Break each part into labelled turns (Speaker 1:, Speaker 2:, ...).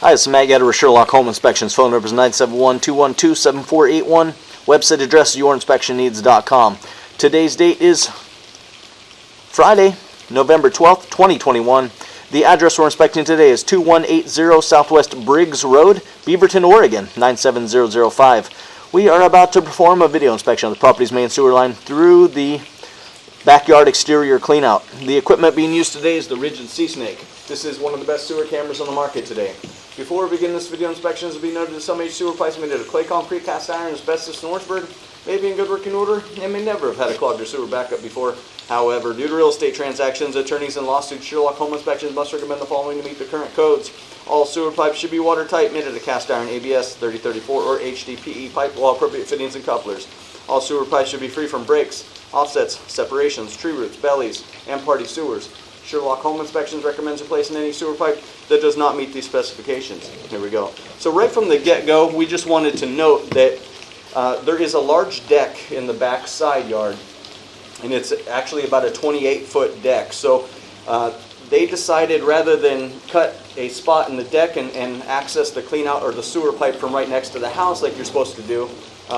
Speaker 1: Hi, this is Matt Getter with Sherlock Home Inspections. Phone number is 971-212-7481. Website address is yourinspectionneeds.com. Today's date is Friday, November 12th, 2021. The address we're inspecting today is 2180 Southwest Briggs Road, Beaverton, Oregon, 97005. We are about to perform a video inspection of the property's main sewer line through the backyard exterior cleanout. The equipment being used today is the Rigid Sea Snake. This is one of the best sewer cameras on the market today. Before we begin this video inspection, it will be noted that some H sewer pipes made out of clay, concrete, cast iron, asbestos, and Orangeburg may be in good working order and may never have had a clogged or sewer backup before. However, due to real estate transactions, attorneys, and lawsuits, Sherlock Home Inspections must recommend the following to meet the current codes. All sewer pipes should be watertight, made out of cast iron, ABS 3034 or HDPE pipe, with all appropriate fittings and couplers. All sewer pipes should be free from breaks, offsets, separations, tree roots, bellies, and party sewers. Sherlock Home Inspections recommends replacing any sewer pipe that does not meet these specifications. Here we go. So right from the get-go, we just wanted to note that there is a large deck in the back side yard, and it's actually about a 28-foot deck. So they decided rather than cut a spot in the deck and access the cleanout or the sewer pipe from right next to the house like you're supposed to do,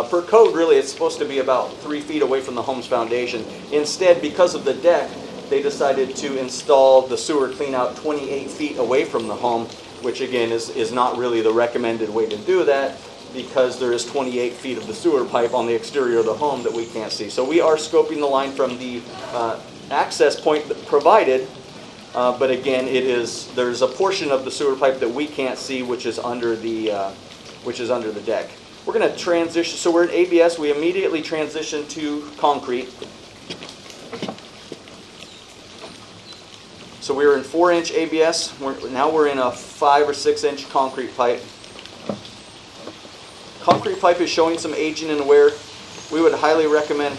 Speaker 1: per code really it's supposed to be about 3 feet away from the home's foundation. Instead, because of the deck, they decided to install the sewer cleanout 28 feet away from the home, which again is not really the recommended way to do that, because there is 28 feet of the sewer pipe on the exterior of the home that we can't see. So we are scoping the line from the access point provided, but again, there's a portion of the sewer pipe that we can't see, which is under the deck. We're going to transition. So we're in ABS. We immediately transition to concrete. So we were in 4-inch ABS. Now we're in a 5 or 6-inch concrete pipe. Concrete pipe is showing some aging and wear. We would highly recommend.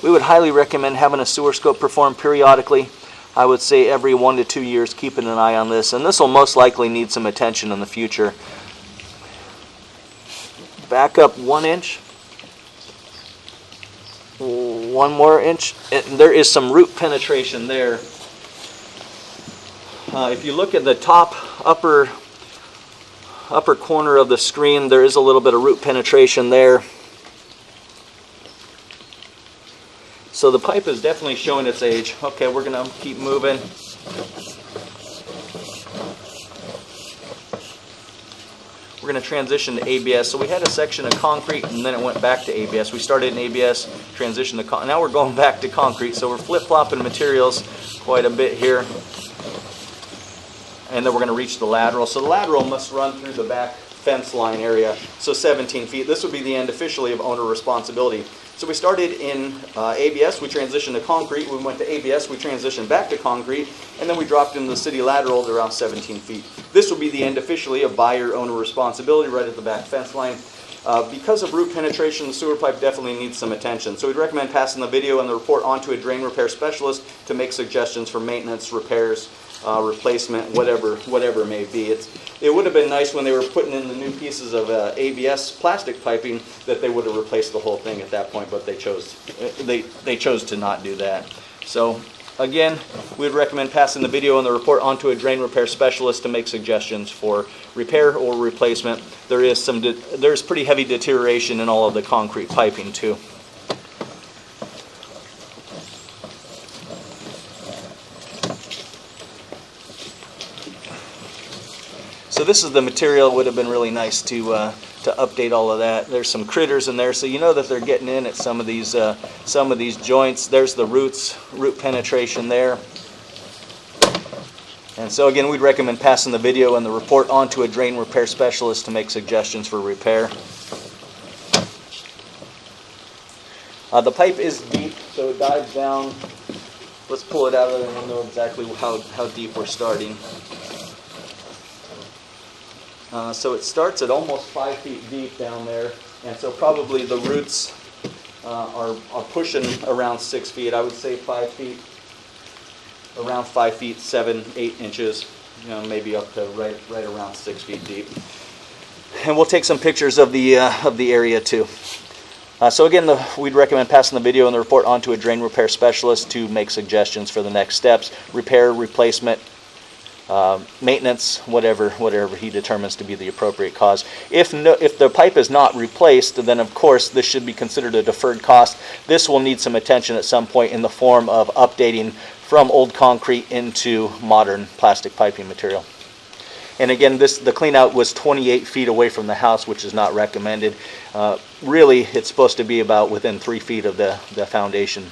Speaker 1: We would highly recommend having a sewer scope performed periodically. I would say every 1 to 2 years, keeping an eye on this, and this will most likely need some attention in the future. Back up 1 inch. 1 more inch, and there is some root penetration there. If you look at the top upper corner of the screen, there is a little bit of root penetration there. So the pipe is definitely showing its age. Okay, we're going to keep moving. We're going to transition to ABS. So we had a section of concrete and then it went back to ABS. We started in ABS, transitioned to concrete. Now we're going back to concrete. So we're flip-flopping materials quite a bit here. And then we're going to reach the lateral. So the lateral must run through the back fence line area. So 17 feet. This would be the end officially of owner responsibility. So we started in ABS, we transitioned to concrete, we went to ABS, we transitioned back to concrete, and then we dropped into the city lateral at around 17 feet. This will be the end officially of buyer-owner responsibility right at the back fence line. Because of root penetration, the sewer pipe definitely needs some attention. So we'd recommend passing the video and the report onto a drain repair specialist to make suggestions for maintenance, repairs, replacement, whatever it may be. It would have been nice when they were putting in the new pieces of ABS plastic piping that they would have replaced the whole thing at that point, but they chose to not do that. So again, we would recommend passing the video and the report onto a drain repair specialist to make suggestions for repair or replacement. There's pretty heavy deterioration in all of the concrete piping too. So this is the material. It would have been really nice to update all of that. There's some critters in there, so you know that they're getting in at some of these joints. There's the root penetration there. And so again, we'd recommend passing the video and the report onto a drain repair specialist to make suggestions for repair. The pipe is deep, so it dives down. Let's pull it out of there and we'll know exactly how deep we're starting. So it starts at almost 5 feet deep down there, and so probably the roots are pushing around 6 feet. I would say 5 feet, around 5 feet, 7, 8 inches, maybe up to right around 6 feet deep. And we'll take some pictures of the area too. So again, we'd recommend passing the video and the report on to a drain repair specialist to make suggestions for the next steps: repair, replacement, maintenance, whatever he determines to be the appropriate cause. If the pipe is not replaced, then of course this should be considered a deferred cost. This will need some attention at some point in the form of updating from old concrete into modern plastic piping material. And again, the clean out was 28 feet away from the house, which is not recommended. Really, it's supposed to be about within 3 feet of the foundation.